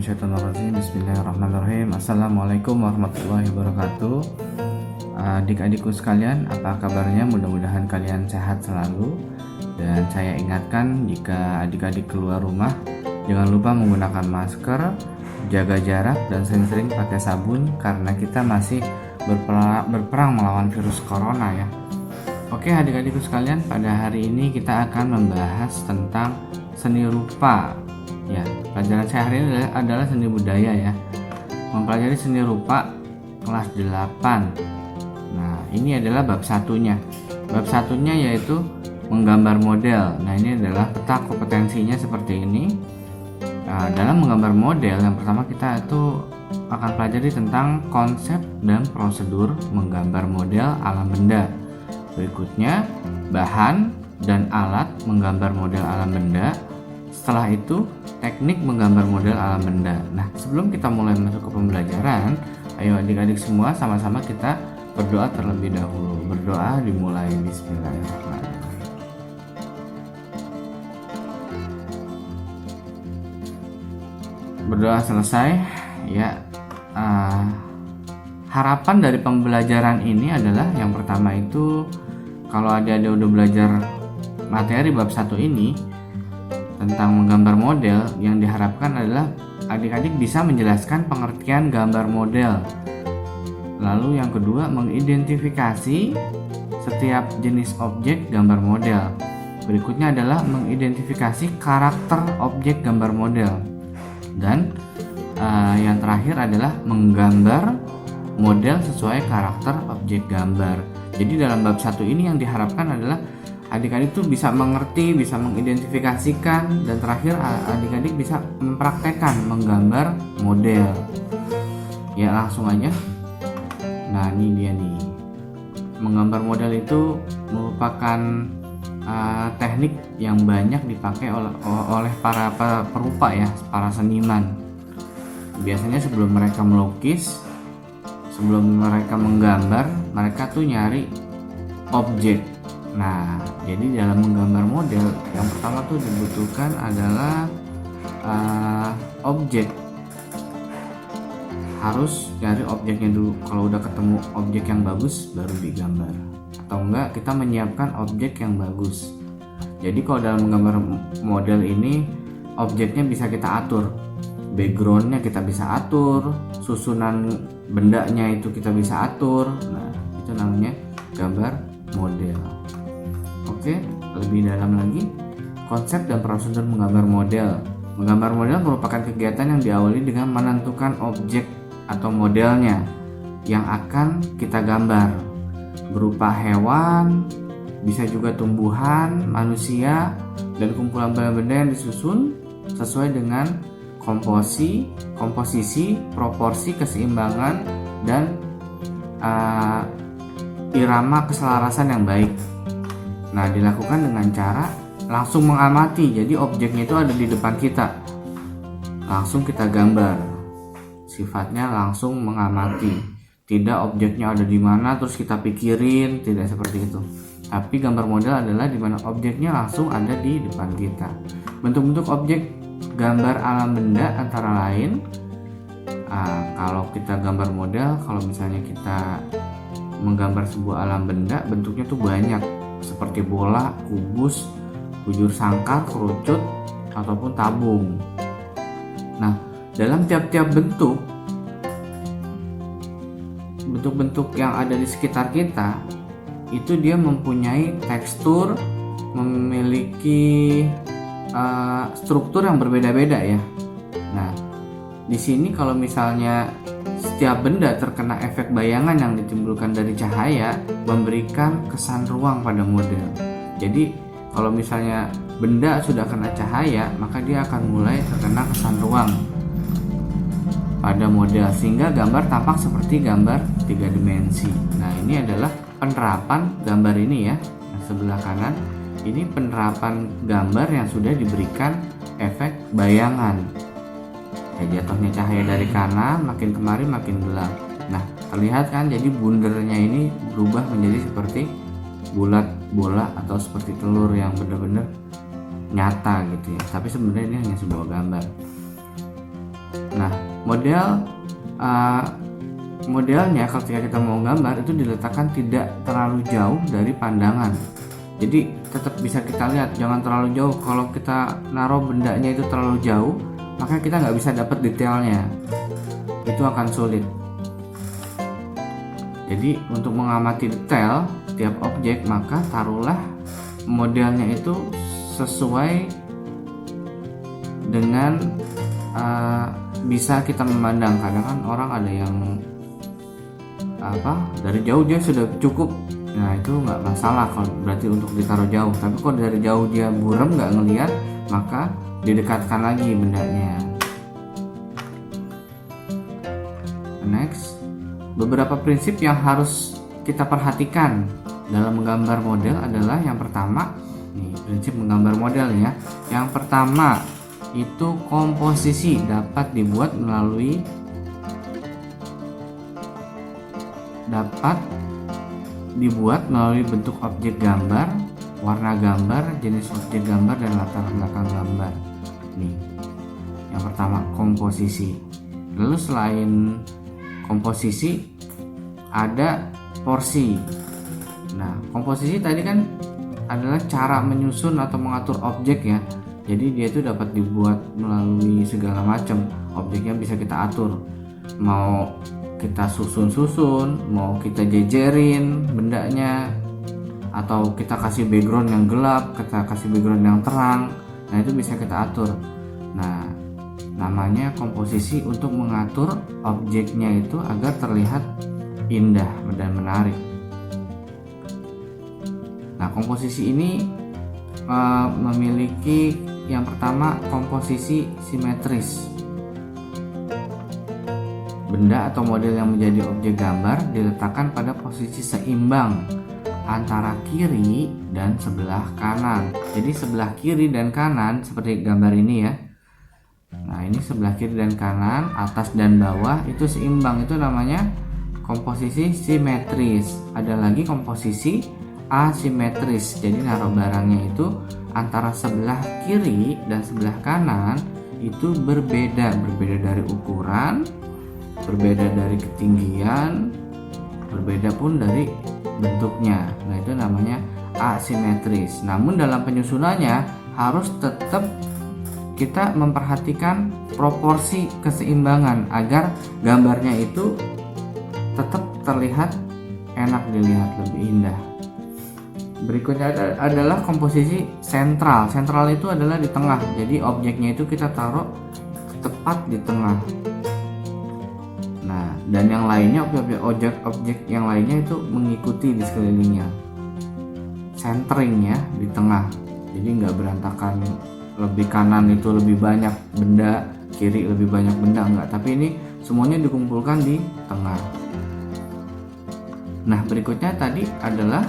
minasyaitonirrajim. Bismillahirrahmanirrahim. Assalamualaikum warahmatullahi wabarakatuh. Adik-adikku sekalian, apa kabarnya? Mudah-mudahan kalian sehat selalu. Dan saya ingatkan, jika adik-adik keluar rumah, jangan lupa menggunakan masker, jaga jarak, dan sering-sering pakai sabun karena kita masih berperang melawan virus corona ya. Oke adik-adikku sekalian, pada hari ini kita akan membahas tentang seni rupa. Ya, pelajaran saya hari ini adalah seni budaya ya. Mempelajari seni rupa kelas 8. Nah, ini adalah bab satunya. Bab satunya yaitu menggambar model. Nah, ini adalah peta kompetensinya seperti ini. Dalam menggambar model, yang pertama kita itu akan pelajari tentang konsep dan prosedur menggambar model alam benda. Berikutnya, bahan dan alat menggambar model alam benda. Setelah itu, teknik menggambar model alam benda. Nah, sebelum kita mulai masuk ke pembelajaran, ayo adik-adik semua sama-sama kita berdoa terlebih dahulu. Berdoa dimulai. Bismillahirrahmanirrahim. Berdoa selesai ya. Harapan dari pembelajaran ini adalah yang pertama itu, kalau adik-adik udah belajar materi bab 1 ini tentang menggambar model, yang diharapkan adalah adik-adik bisa menjelaskan pengertian gambar model. Lalu yang kedua, mengidentifikasi setiap jenis objek gambar model. Berikutnya adalah mengidentifikasi karakter objek gambar model. Dan yang terakhir adalah menggambar model sesuai karakter objek gambar. Jadi dalam bab 1 ini yang diharapkan adalah adik-adik tuh bisa mengerti, bisa mengidentifikasikan, dan terakhir adik-adik bisa mempraktekkan menggambar model. Ya, langsung aja. Nah, ini dia nih. Menggambar model itu merupakan teknik yang banyak dipakai oleh para perupa ya, para seniman. Biasanya sebelum mereka melukis, sebelum mereka menggambar, mereka tuh nyari objek. Nah, jadi dalam menggambar model, yang pertama tuh dibutuhkan adalah objek. Harus cari objeknya dulu. Kalau udah ketemu objek yang bagus, baru digambar. Atau enggak, kita menyiapkan objek yang bagus. Jadi kalau dalam menggambar model ini, objeknya bisa kita atur. Backgroundnya kita bisa atur, susunan bendanya itu kita bisa atur. Nah, itu namanya gambar model. Oke, lebih dalam lagi, konsep dan prosedur menggambar model. Menggambar model merupakan kegiatan yang diawali dengan menentukan objek atau modelnya yang akan kita gambar, berupa hewan, bisa juga tumbuhan, manusia, dan kumpulan benda-benda yang disusun sesuai dengan komposisi, proporsi, keseimbangan, dan irama keselarasan yang baik. Nah, dilakukan dengan cara langsung mengamati. Jadi objeknya itu ada di depan kita, langsung kita gambar. Sifatnya langsung mengamati, tidak objeknya ada di mana terus kita pikirin, tidak seperti itu. Tapi gambar model adalah di mana objeknya langsung ada di depan kita. Bentuk-bentuk objek gambar alam benda antara lain, kalau kita gambar model, kalau misalnya kita menggambar sebuah alam benda, bentuknya tuh banyak, seperti bola, kubus, bujur sangkar, kerucut, ataupun tabung. Nah, dalam tiap-tiap bentuk-bentuk yang ada di sekitar kita, itu dia mempunyai tekstur, memiliki struktur yang berbeda-beda ya. Nah, di sini kalau misalnya setiap benda terkena efek bayangan yang ditimbulkan dari cahaya, memberikan kesan ruang pada model. Jadi kalau misalnya benda sudah kena cahaya, maka dia akan mulai terkena kesan ruang pada model, sehingga gambar tampak seperti gambar 3 dimensi. Nah, ini adalah penerapan gambar ini ya, yang sebelah kanan. Ini penerapan gambar yang sudah diberikan efek bayangan. Jatuhnya cahaya dari kanan, makin kemari makin gelap. Nah, terlihat kan, jadi bundernya ini berubah menjadi seperti bulat bola atau seperti telur yang benar-benar nyata gitu ya. Tapi sebenarnya ini hanya sebuah gambar. Nah, modelnya ketika kita mau gambar itu diletakkan tidak terlalu jauh dari pandangan. Jadi tetap bisa kita lihat, jangan terlalu jauh. Kalau kita naruh bendanya itu terlalu jauh, maka kita nggak bisa dapat detailnya. Itu akan sulit. Jadi untuk mengamati detail tiap objek, maka taruhlah modelnya itu sesuai dengan bisa kita memandang. Kadang kan orang ada yang dari jauh dia sudah cukup. Nah itu nggak masalah kalau berarti untuk ditaruh jauh. Tapi kalau dari jauh dia buram nggak ngelihat, maka didekatkan lagi bendanya. Next, beberapa prinsip yang harus kita perhatikan dalam menggambar model adalah yang pertama, nih prinsip menggambar model ya. Yang pertama itu komposisi dapat dibuat melalui bentuk objek gambar, warna gambar, jenis objek gambar, dan latar belakang gambar. Nih, yang pertama komposisi. Lalu selain komposisi ada porsi. Nah, komposisi tadi kan adalah cara menyusun atau mengatur objek ya. Jadi dia itu dapat dibuat melalui segala macam. Objeknya bisa kita atur. Mau kita susun-susun, mau kita jejerin bendanya, atau kita kasih background yang gelap, kita kasih background yang terang. Nah, itu bisa kita atur. Nah, namanya komposisi untuk mengatur objeknya itu agar terlihat indah dan menarik. Nah, komposisi ini memiliki yang pertama komposisi simetris. Benda atau model yang menjadi objek gambar diletakkan pada posisi seimbang antara kiri dan sebelah kanan. Jadi sebelah kiri dan kanan seperti gambar ini ya. Nah, ini sebelah kiri dan kanan, atas dan bawah itu seimbang, itu namanya komposisi simetris. Ada lagi komposisi asimetris. Jadi naruh barangnya itu antara sebelah kiri dan sebelah kanan itu berbeda dari ukuran, berbeda dari ketinggian, berbeda pun dari bentuknya. Nah, itu namanya asimetris. Namun dalam penyusunannya harus tetap kita memperhatikan proporsi keseimbangan agar gambarnya itu tetap terlihat enak dilihat, lebih indah. Berikutnya adalah komposisi sentral. Sentral itu adalah di tengah. Jadi objeknya itu kita taruh tepat di tengah. Nah, dan yang lainnya objek yang lainnya itu mengikuti di sekelilingnya. Centering ya di tengah. Jadi nggak berantakan, lebih kanan itu lebih banyak benda, kiri lebih banyak benda, enggak. Tapi ini semuanya dikumpulkan di tengah. Nah, berikutnya tadi adalah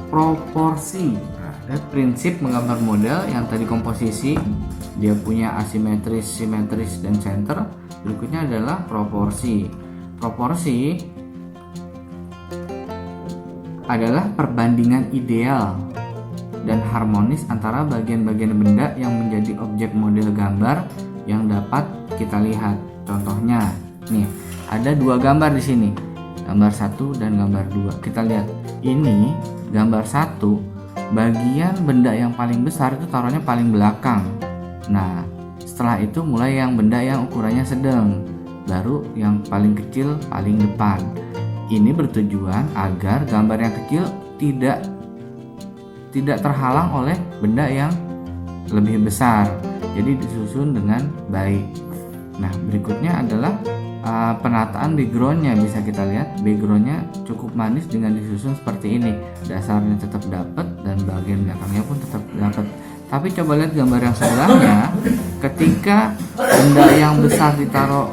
proporsi. Nah, prinsip menggambar model yang tadi komposisi, dia punya asimetris, simetris, dan center. Berikutnya adalah proporsi. Proporsi adalah perbandingan ideal dan harmonis antara bagian-bagian benda yang menjadi objek model gambar yang dapat kita lihat. Contohnya, nih ada dua gambar di sini, gambar 1 dan gambar 2. Kita lihat, ini gambar 1, bagian benda yang paling besar itu taruhnya paling belakang. Nah, setelah itu mulai yang benda yang ukurannya sedang, baru yang paling kecil paling depan. Ini bertujuan agar gambar yang kecil tidak terhalang oleh benda yang lebih besar. Jadi disusun dengan baik. Nah, berikutnya adalah penataan backgroundnya. Bisa kita lihat backgroundnya cukup manis dengan disusun seperti ini. Dasarnya tetap dapat dan bagian belakangnya pun tetap dapat. Tapi coba lihat gambar yang sebelahnya, ketika benda yang besar ditaruh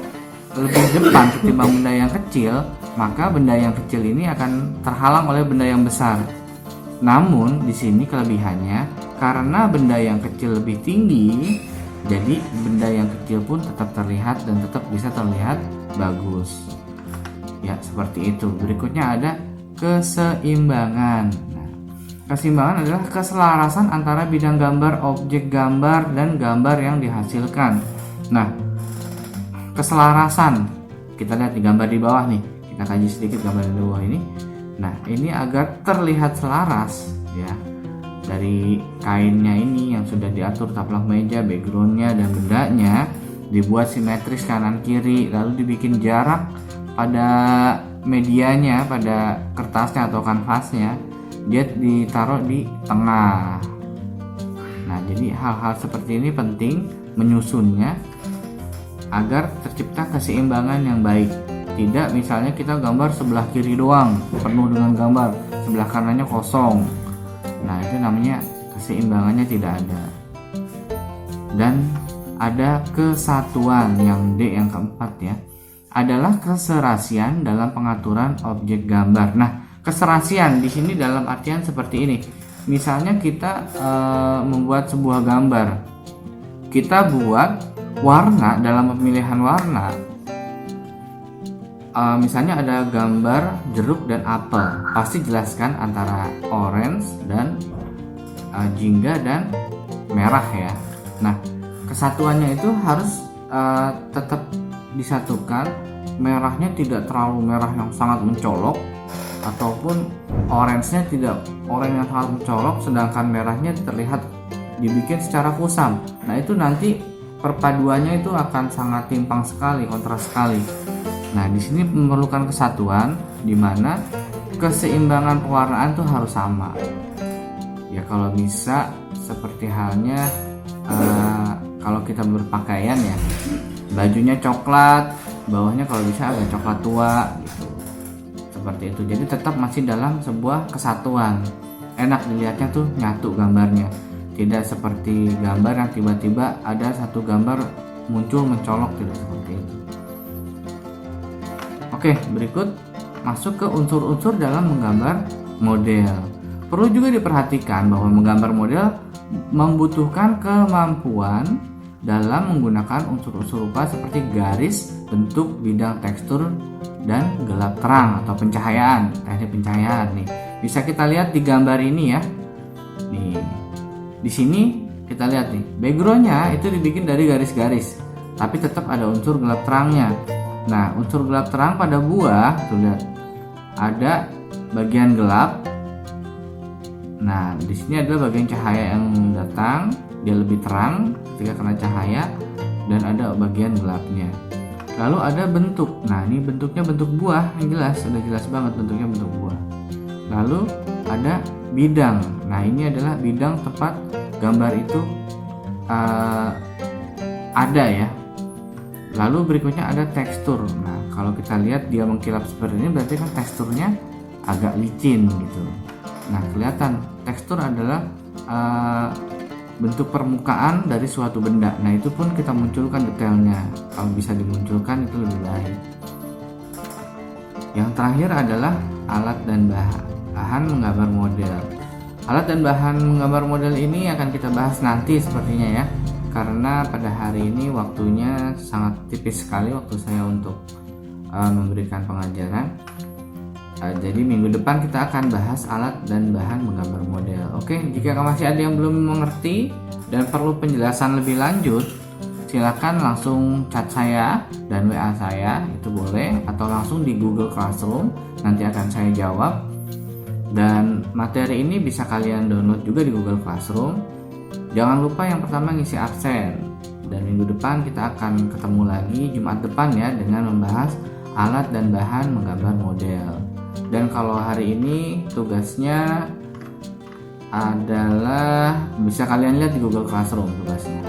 lebih depan ketimbang benda yang kecil, maka benda yang kecil ini akan terhalang oleh benda yang besar. Namun di sini kelebihannya, karena benda yang kecil lebih tinggi, jadi benda yang kecil pun tetap terlihat dan tetap bisa terlihat bagus. Ya, seperti itu. Berikutnya ada keseimbangan. Nah, Keseimbangan adalah keselarasan antara bidang gambar, objek gambar, dan gambar yang dihasilkan. Nah, keselarasan kita lihat di gambar di bawah nih, kita kaji sedikit gambar di bawah ini. Nah, ini agar terlihat selaras ya, dari kainnya ini yang sudah diatur taplak meja, backgroundnya dan bendanya dibuat simetris kanan kiri, lalu dibikin jarak pada medianya, pada kertasnya atau kanvasnya, dia ditaruh di tengah. Nah, jadi hal-hal seperti ini penting menyusunnya agar tercipta keseimbangan yang baik. Tidak misalnya kita gambar sebelah kiri doang penuh dengan gambar, sebelah kanannya kosong. Nah, itu namanya keseimbangannya tidak ada. Dan ada kesatuan yang D yang keempat ya, adalah keserasian dalam pengaturan objek gambar. Nah, keserasian di sini dalam artian seperti ini. Misalnya kita membuat sebuah gambar, kita buat warna dalam pemilihan warna. Misalnya ada gambar jeruk dan apel, pasti jelaskan antara orange dan jingga dan merah ya. Nah, kesatuannya itu harus tetap disatukan. Merahnya tidak terlalu merah yang sangat mencolok, ataupun orange-nya tidak orange yang sangat mencolok, sedangkan merahnya terlihat dibikin secara kusam. Nah, itu nanti perpaduannya itu akan sangat timpang sekali, kontras sekali. Nah, di sini memerlukan kesatuan di mana keseimbangan pewarnaan tuh harus sama. Ya, kalau bisa seperti halnya kalau kita berpakaian ya, bajunya coklat, bawahnya kalau bisa agak coklat tua gitu. Seperti itu. Jadi tetap masih dalam sebuah kesatuan. Enak dilihatnya tuh nyatu gambarnya. Tidak seperti gambar yang tiba-tiba ada satu gambar muncul mencolok, tidak seperti itu. Oke, berikut masuk ke unsur-unsur dalam menggambar model. Perlu juga diperhatikan bahwa menggambar model membutuhkan kemampuan dalam menggunakan unsur-unsur rupa seperti garis, bentuk, bidang, tekstur, dan gelap terang atau pencahayaan. Teknik pencahayaan nih bisa kita lihat di gambar ini ya. Nih, di sini kita lihat nih, backgroundnya itu dibikin dari garis-garis, tapi tetap ada unsur gelap terangnya. Nah, unsur gelap terang pada buah, tuh lihat, ada bagian gelap. Nah, di sini adalah bagian cahaya yang datang, dia lebih terang ketika kena cahaya, dan ada bagian gelapnya. Lalu ada bentuk. Nah, ini bentuknya bentuk buah yang jelas, sudah jelas banget bentuknya bentuk buah. Lalu ada bidang. Nah, ini adalah bidang tempat gambar itu ada ya. Lalu berikutnya ada tekstur. Nah, kalau kita lihat dia mengkilap seperti ini, berarti kan teksturnya agak licin gitu. Nah, kelihatan tekstur adalah bentuk permukaan dari suatu benda. Nah, itu pun kita munculkan detailnya. Kalau bisa dimunculkan itu lebih baik. Yang terakhir adalah alat dan bahan menggambar model. Alat dan bahan menggambar model ini akan kita bahas nanti sepertinya ya, karena pada hari ini waktunya sangat tipis sekali waktu saya untuk memberikan pengajaran. Jadi minggu depan kita akan bahas alat dan bahan menggambar model. Oke, jika masih ada yang belum mengerti dan perlu penjelasan lebih lanjut, silakan langsung chat saya dan WA saya, itu boleh, atau langsung di Google Classroom, nanti akan saya jawab. Dan materi ini bisa kalian download juga di Google Classroom. Jangan lupa yang pertama ngisi absen. Dan minggu depan kita akan ketemu lagi Jumat depan ya, dengan membahas alat dan bahan menggambar model. Dan kalau hari ini tugasnya adalah bisa kalian lihat di Google Classroom tugasnya.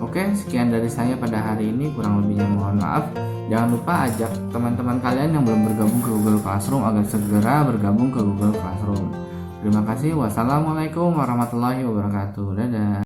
Oke, sekian dari saya pada hari ini, kurang lebihnya mohon maaf. Jangan lupa ajak teman-teman kalian yang belum bergabung ke Google Classroom agar segera bergabung ke Google Classroom. Terima kasih. Wassalamualaikum warahmatullahi wabarakatuh. Dadah.